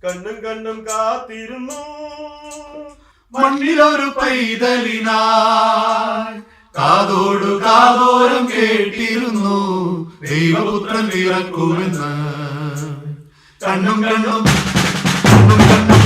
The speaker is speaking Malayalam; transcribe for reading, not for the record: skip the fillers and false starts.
കണ്ണും കണ്ണും കാത്തിരുന്നു മണ്ണിലൊരു പൈതലിനായി കാതോടു കാതോരം കേട്ടിരുന്നു ദൈവപുത്രൻ പിറക്കുമെന്ന് കണ്ണും കണ്ണും കണ്ണും കണ്ണും